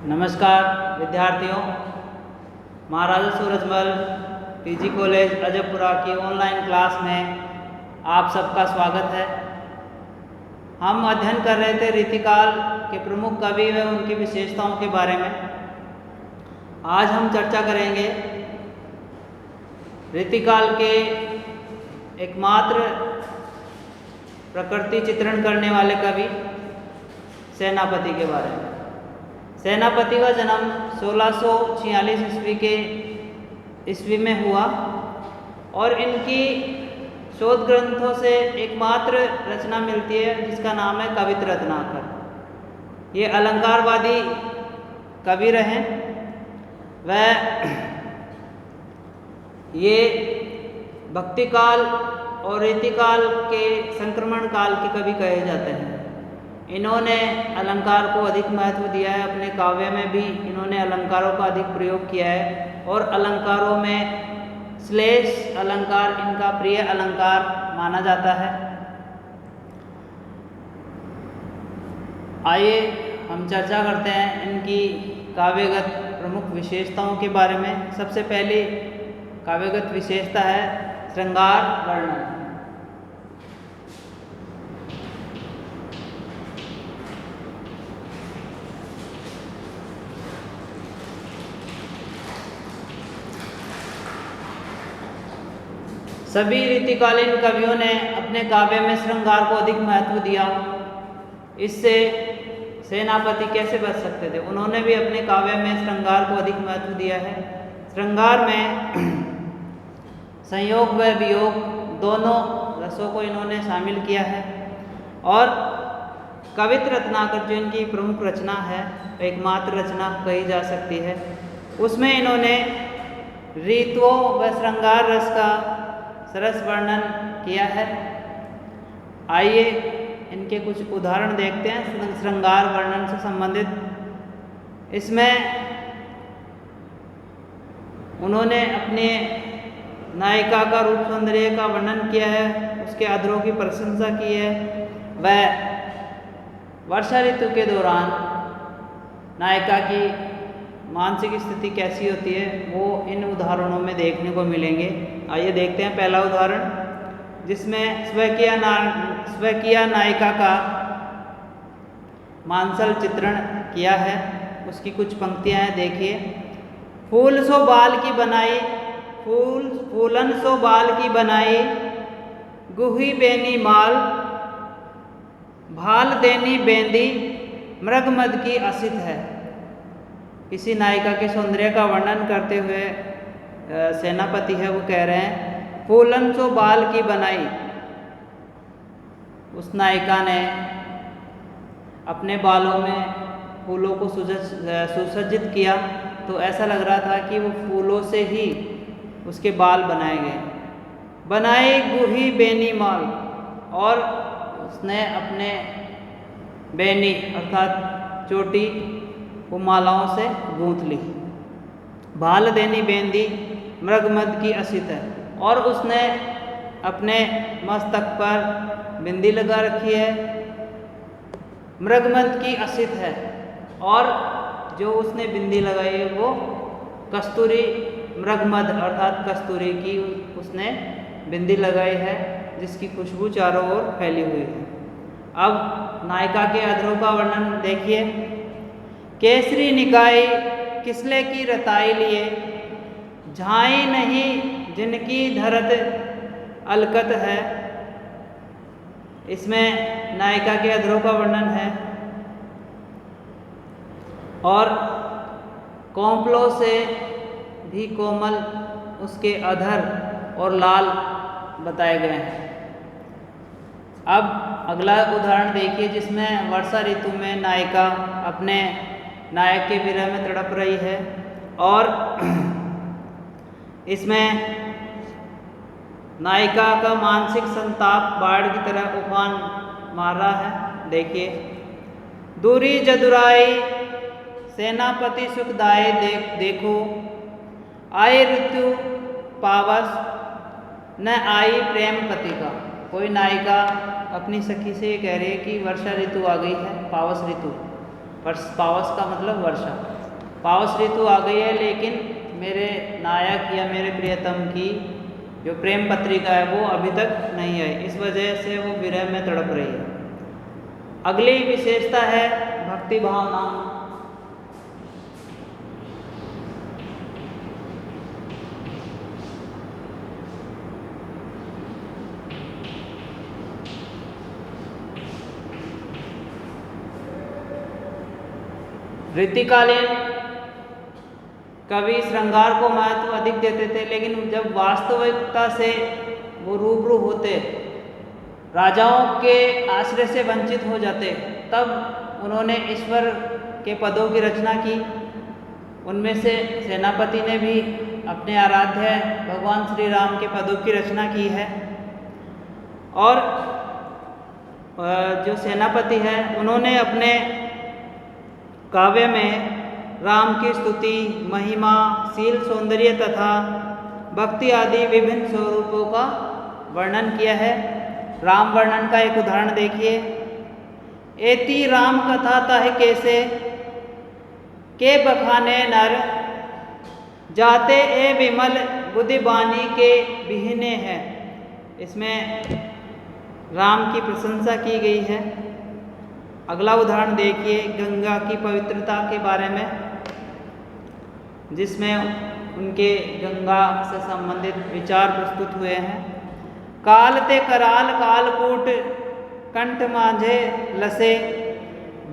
नमस्कार विद्यार्थियों, महाराजा Surajmal PG college अजयपुरा की ऑनलाइन क्लास में आप सबका स्वागत है। हम अध्ययन कर रहे थे रीतिकाल के प्रमुख कवि व उनकी विशेषताओं के बारे में। आज हम चर्चा करेंगे रीतिकाल के एकमात्र प्रकृति चित्रण करने वाले कवि सेनापति के बारे में। सेनापति का जन्म 1646 ईस्वी में हुआ और इनकी शोध ग्रंथों से एकमात्र रचना मिलती है जिसका नाम है कवित रत्नाकर। ये अलंकारवादी कवि रहे। वह ये भक्तिकाल और रीतिकाल के संक्रमण काल के कवि कहे जाते हैं। इन्होंने अलंकार को अधिक महत्व दिया है। अपने काव्य में भी इन्होंने अलंकारों का अधिक प्रयोग किया है और अलंकारों में श्लेष अलंकार इनका प्रिय अलंकार माना जाता है। आइए हम चर्चा करते हैं इनकी काव्यगत प्रमुख विशेषताओं के बारे में। सबसे पहली काव्यगत विशेषता है श्रृंगार वर्णन। सभी रीतिकालीन कवियों ने अपने काव्य में श्रृंगार को अधिक महत्व दिया। इससे सेनापति कैसे बच सकते थे? उन्होंने भी अपने काव्य में श्रृंगार को अधिक महत्व दिया है। श्रृंगार में संयोग व वियोग दोनों रसों को इन्होंने शामिल किया है। और कवित रत्नाकर जो इनकी प्रमुख रचना है, एकमात्र रचना कही जा सकती है, उसमें इन्होंने ऋतुओं व श्रृंगार रस का सरस वर्णन किया है। आइए इनके कुछ उदाहरण देखते हैं श्रृंगार वर्णन से संबंधित। इसमें उन्होंने अपने नायिका का रूप सौंदर्य का वर्णन किया है, उसके अधरों की प्रशंसा की है। वह वर्षा ऋतु के दौरान नायिका की मानसिक स्थिति कैसी होती है वो इन उदाहरणों में देखने को मिलेंगे। आइए देखते हैं पहला उदाहरण, जिसमें स्वकीय नायिका का मानसल चित्रण किया है। उसकी कुछ पंक्तियां हैं, देखिए। फूल सो बाल की बनाई, फूलन सो बाल की बनाई, गुही बेनी माल, भाल देनी बेंदी, मृग मद की असित है। किसी नायिका के सौंदर्य का वर्णन करते हुए सेनापति है वो कह रहे हैं फूलन सो बाल की बनाई। उस नायिका ने अपने बालों में फूलों को सुसज्जित किया तो ऐसा लग रहा था कि वो फूलों से ही उसके बाल बनाए गए। बनाई गुही बेनी माल, और उसने अपने बेनी अर्थात चोटी वो मालाओं से गूंथ ली। भाल देनी बेंदी, मृगमद की असित है, और उसने अपने मस्तक पर बिंदी लगा रखी है। मृगमद की असित है, और जो उसने बिंदी लगाई है वो कस्तूरी मृगमद अर्थात कस्तूरी की उसने बिंदी लगाई है, जिसकी खुशबू चारों ओर फैली हुई है। अब नायिका के अधरों का वर्णन देखिए। केसरी निकाय किसले की रताई लिए, झाई नहीं जिनकी धरत अलकत है। इसमें नायिका के अधरों का वर्णन है और कौंपलों से भी कोमल उसके अधर और लाल बताए गए हैं। अब अगला उदाहरण देखिए, जिसमें वर्षा ऋतु में नायिका अपने नायक के विरह में तड़प रही है और इसमें नायिका का मानसिक संताप बाढ़ की तरह उफान मार रहा है। देखिए। दूरी जदुराई सेनापति सुखदाय देखो, आए ऋतु पावस न आई प्रेम पतिका। कोई नायिका अपनी सखी से ये कह रही है कि वर्षा ऋतु आ गई है, पावस ऋतु, पावस का मतलब वर्षा। पावस ऋतु आ गई है, लेकिन मेरे नायक या मेरे प्रियतम की जो प्रेम पत्रिका है वो अभी तक नहीं आई, इस वजह से वो विरह में तड़प रही है। अगली विशेषता है भक्ति भावना। ऋतुकालीन कवि श्रृंगार को महत्व अधिक देते थे, लेकिन जब वास्तविकता से वो रूबरू होते, राजाओं के आश्रय से वंचित हो जाते, तब उन्होंने ईश्वर के पदों की रचना की। उनमें से सेनापति ने भी अपने आराध्य भगवान श्री राम के पदों की रचना की है। और जो सेनापति है उन्होंने अपने काव्य में राम की स्तुति, महिमा, शील, सौंदर्य तथा भक्ति आदि विभिन्न स्वरूपों का वर्णन किया है। राम वर्णन का एक उदाहरण देखिए। एति राम कथा तह कैसे के बखाने नर, जाते ए विमल बुद्धि बानी के बिहने हैं। इसमें राम की प्रशंसा की गई है। अगला उदाहरण देखिए गंगा की पवित्रता के बारे में, जिसमें उनके गंगा से संबंधित विचार प्रस्तुत हुए हैं। काल ते कराल कालकूट कंठ माझे लसे,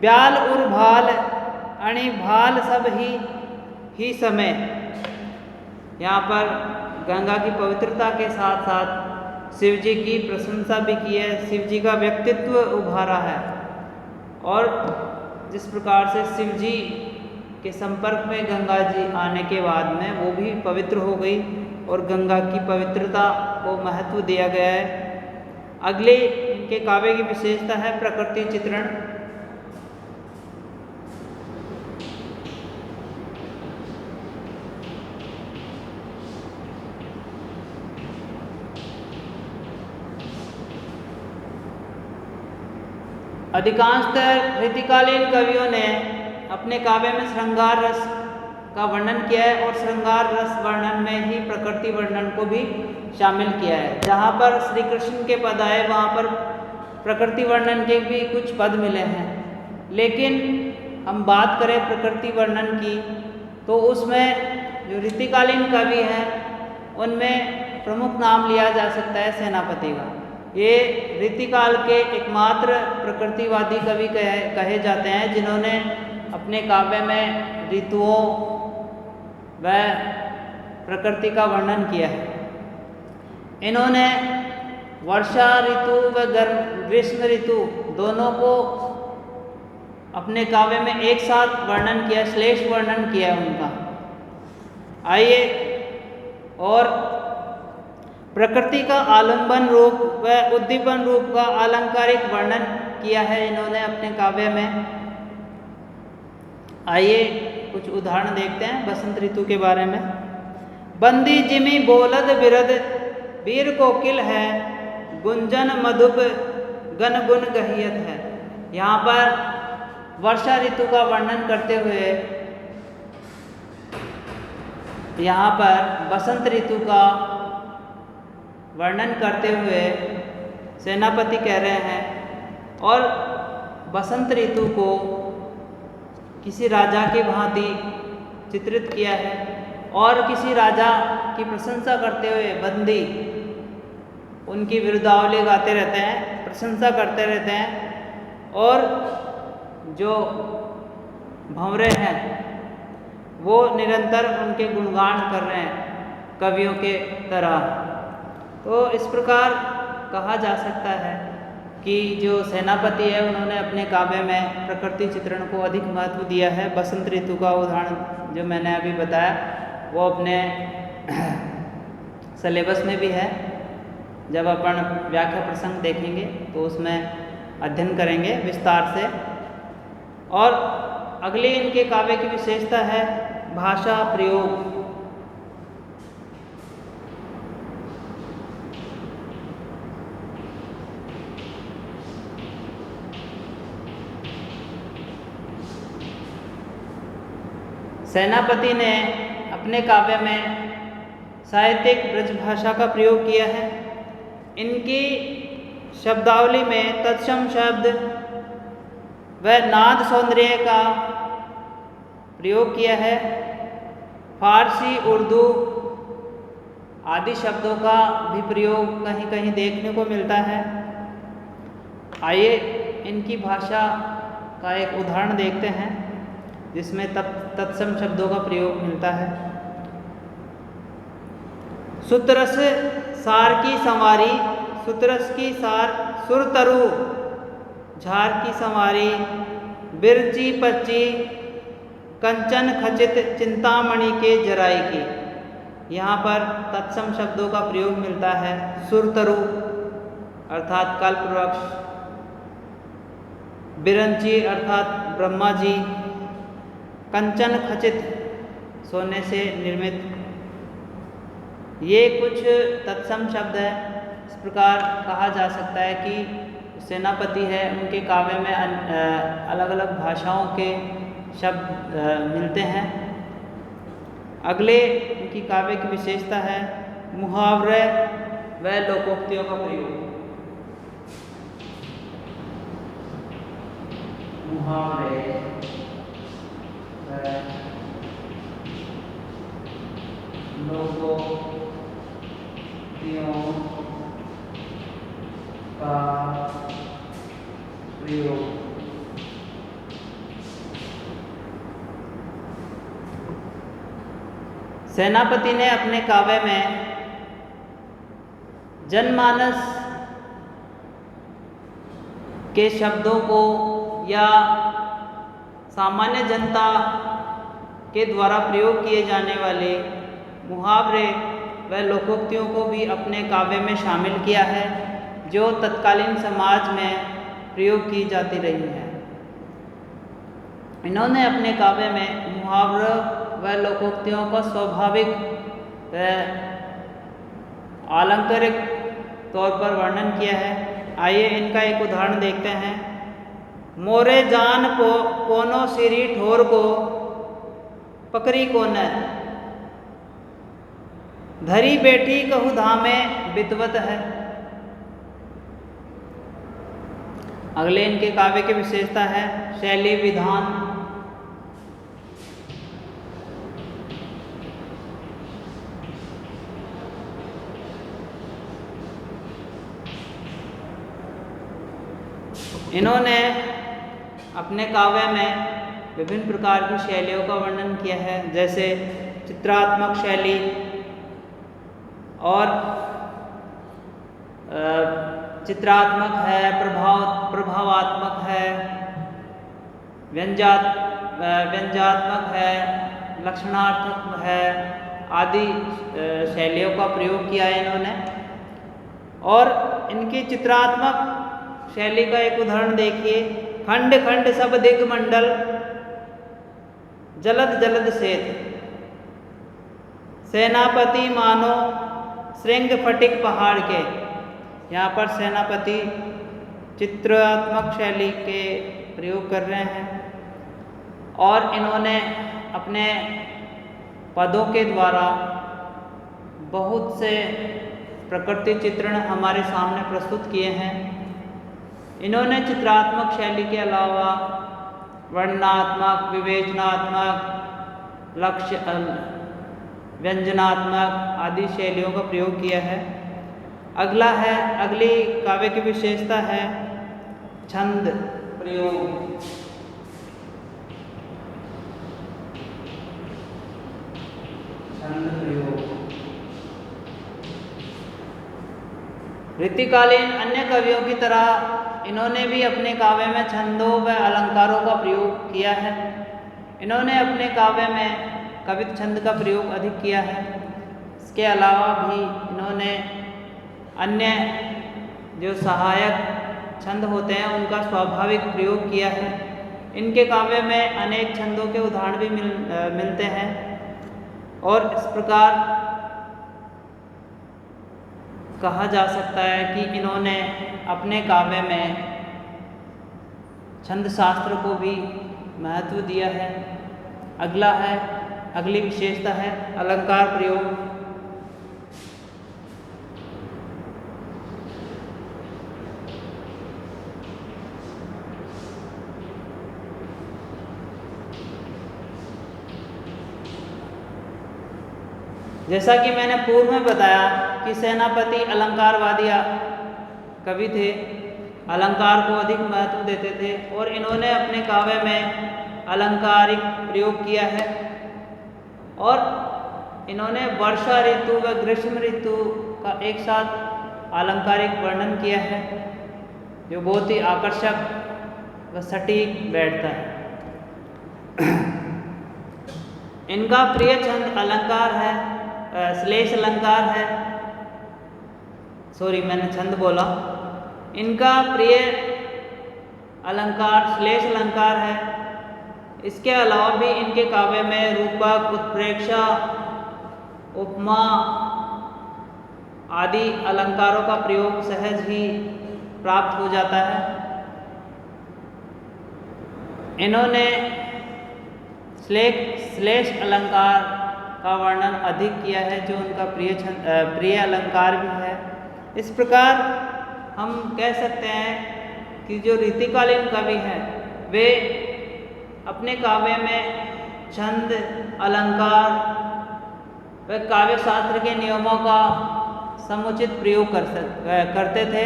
ब्याल उर भाल अणि भाल सब ही समय। यहाँ पर गंगा की पवित्रता के साथ साथ शिव जी की प्रशंसा भी की है, शिव जी का व्यक्तित्व उभारा है। और जिस प्रकार से शिव जी के संपर्क में गंगा जी आने के बाद में वो भी पवित्र हो गई और गंगा की पवित्रता को महत्व दिया गया है। अगले इनके काव्य की विशेषता है प्रकृति चित्रण। अधिकांशतः ऋतुकालीन कवियों ने अपने काव्य में श्रृंगार रस का वर्णन किया है और श्रृंगार रस वर्णन में ही प्रकृति वर्णन को भी शामिल किया है। जहाँ पर श्री कृष्ण के पद आए वहाँ पर प्रकृति वर्णन के भी कुछ पद मिले हैं, लेकिन हम बात करें प्रकृति वर्णन की तो उसमें जो ऋतुकालीन कवि हैं उनमें प्रमुख नाम लिया जा सकता है सेनापति का। ये ऋतुकाल के एकमात्र प्रकृतिवादी कवि कहे जाते हैं जिन्होंने अपने काव्य में ऋतुओं व प्रकृति का वर्णन किया है। इन्होंने वर्षा ऋतु व ग्रीष्म ऋतु दोनों को अपने काव्य में एक साथ वर्णन किया, श्लेष वर्णन किया है उनका। आइए और प्रकृति का आलंबन रूप व उद्दीपन रूप का अलंकारिक वर्णन किया है इन्होंने अपने काव्य में। आइए कुछ उदाहरण देखते हैं बसंत ऋतु के बारे में। बंदी जिमी बोलद बिरद वीर कोकिल है, गुंजन मधुप गन गुन गहियत है। यहाँ पर वर्षा ऋतु का वर्णन करते हुए यहाँ पर बसंत ऋतु का वर्णन करते हुए सेनापति कह रहे हैं और बसंत ऋतु को किसी राजा की भांति चित्रित किया है और किसी राजा की प्रशंसा करते हुए बंदी उनकी विरुद्धावली गाते रहते हैं, प्रशंसा करते रहते हैं और जो भंवरे हैं वो निरंतर उनके गुणगान कर रहे हैं कवियों के तरह। तो इस प्रकार कहा जा सकता है कि जो सेनापति है उन्होंने अपने काव्य में प्रकृति चित्रण को अधिक महत्व दिया है। बसंत ऋतु का उदाहरण जो मैंने अभी बताया वो अपने सिलेबस में भी है। जब अपन व्याख्या प्रसंग देखेंगे तो उसमें अध्ययन करेंगे विस्तार से। और अगले इनके काव्य की विशेषता है भाषा प्रयोग। सेनापति ने अपने काव्य में साहित्यिक ब्रजभाषा का प्रयोग किया है। इनकी शब्दावली में तत्सम शब्द व नाद सौंदर्य का प्रयोग किया है। फारसी, उर्दू आदि शब्दों का भी प्रयोग कहीं कहीं देखने को मिलता है। आइए इनकी भाषा का एक उदाहरण देखते हैं जिसमें तत्सम शब्दों का प्रयोग मिलता है। सुतरस सार की संवारी, सुतरस की सार सुरतरु, झार की संवारी, बिरची पच्ची, कंचन खचित चिंतामणि के जराई की। यहाँ पर तत्सम शब्दों का प्रयोग मिलता है। सुरतरु अर्थात कल्पवृक्ष, बिरंची अर्थात ब्रह्मा जी, कंचन खचित सोने से निर्मित, ये कुछ तत्सम शब्द है। इस प्रकार कहा जा सकता है कि सेनापति है, उनके काव्य में अलग अलग भाषाओं के शब्द मिलते हैं। अगले उनकी काव्य की विशेषता है मुहावरे व लोकोक्तियों का प्रयोग। मुहावरे व लोकोक्तियों का प्रयोग। सेनापति ने अपने काव्य में जनमानस के शब्दों को या सामान्य जनता के द्वारा प्रयोग किए जाने वाले मुहावरे व लोकोक्तियों को भी अपने काव्य में शामिल किया है, जो तत्कालीन समाज में प्रयोग की जाती रही है। इन्होंने अपने काव्य में मुहावरों व लोकोक्तियों का स्वाभाविक व आलंकारिक तौर पर वर्णन किया है। आइए इनका एक उदाहरण देखते हैं। मोरे जान पोनो सिरी ठोर को, पकड़ी को न, धरी बेटी कहु धामे बितवत है। अगले इनके काव्य की विशेषता है शैली विधान। इन्होंने अपने काव्य में विभिन्न प्रकार की शैलियों का वर्णन किया है, जैसे चित्रात्मक शैली और चित्रात्मक है, प्रभावात्मक है, व्यंग्यात्मक है, लक्षणात्मक है आदि शैलियों का प्रयोग किया है इन्होंने। और इनकी चित्रात्मक शैली का एक उदाहरण देखिए। खंड खंड सब दिग्मंडल, जलद जलद सेत, सेनापति मानो श्रृंग फटिक पहाड़ के। यहाँ पर सेनापति चित्रात्मक शैली के प्रयोग कर रहे हैं और इन्होंने अपने पदों के द्वारा बहुत से प्रकृति चित्रण हमारे सामने प्रस्तुत किए हैं। इन्होंने चित्रात्मक शैली के अलावा वर्णनात्मक, विवेचनात्मक, व्यंजनात्मक आदि शैलियों का प्रयोग किया है। अगली काव्य की विशेषता है छंद प्रयोग। छंद प्रयोग रीतिकालीन अन्य कवियों की तरह इन्होंने भी अपने काव्य में छंदों व अलंकारों का प्रयोग किया है। इन्होंने अपने काव्य में कवित्व छंद का प्रयोग अधिक किया है। इसके अलावा भी इन्होंने अन्य जो सहायक छंद होते हैं उनका स्वाभाविक प्रयोग किया है। इनके काव्य में अनेक छंदों के उदाहरण भी मिलते हैं और इस प्रकार कहा जा सकता है कि इन्होंने अपने काव्य में छंद शास्त्र को भी महत्व दिया है। अगला है अगली विशेषता है अलंकार प्रयोग। जैसा कि मैंने पूर्व में बताया कि सेनापति अलंकारवादी कवि थे, अलंकार को अधिक महत्व देते थे और इन्होंने अपने काव्य में अलंकारिक प्रयोग किया है और इन्होंने वर्षा ऋतु व ग्रीष्म ऋतु का एक साथ अलंकारिक वर्णन किया है जो बहुत ही आकर्षक व सटीक बैठता है। इनका प्रिय छंद अलंकार है, श्लेष अलंकार है। सॉरी, मैंने छंद बोला। इनका प्रिय अलंकार श्लेष अलंकार है। इसके अलावा भी इनके काव्य में रूपक, उत्प्रेक्षा, उपमा आदि अलंकारों का प्रयोग सहज ही प्राप्त हो जाता है। इन्होंने श्लेष अलंकार का वर्णन अधिक किया है जो उनका प्रिय अलंकार भी है। इस प्रकार हम कह सकते हैं कि जो रीतिकालीन कवि हैं वे अपने काव्य में छंद, अलंकार व काव्य शास्त्र के नियमों का समुचित प्रयोग करते थे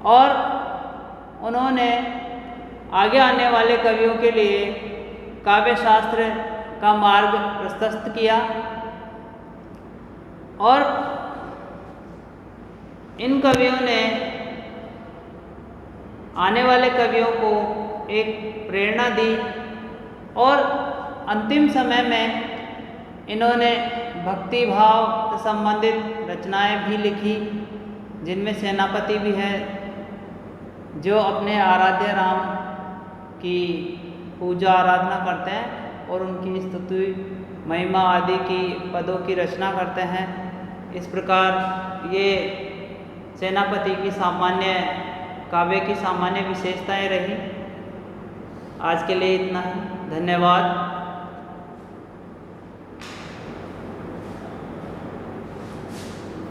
और उन्होंने आगे आने वाले कवियों के लिए काव्य शास्त्र का मार्ग प्रशस्त किया और इन कवियों ने आने वाले कवियों को एक प्रेरणा दी और अंतिम समय में इन्होंने भक्ति भाव से संबंधित रचनाएं भी लिखी जिनमें सेनापति भी है जो अपने आराध्य राम की पूजा आराधना करते हैं और उनकी स्तुति, महिमा आदि की पदों की रचना करते हैं। इस प्रकार ये सेनापति की सामान्य काव्य की सामान्य विशेषताएं रही। आज के लिए इतना ही। धन्यवाद।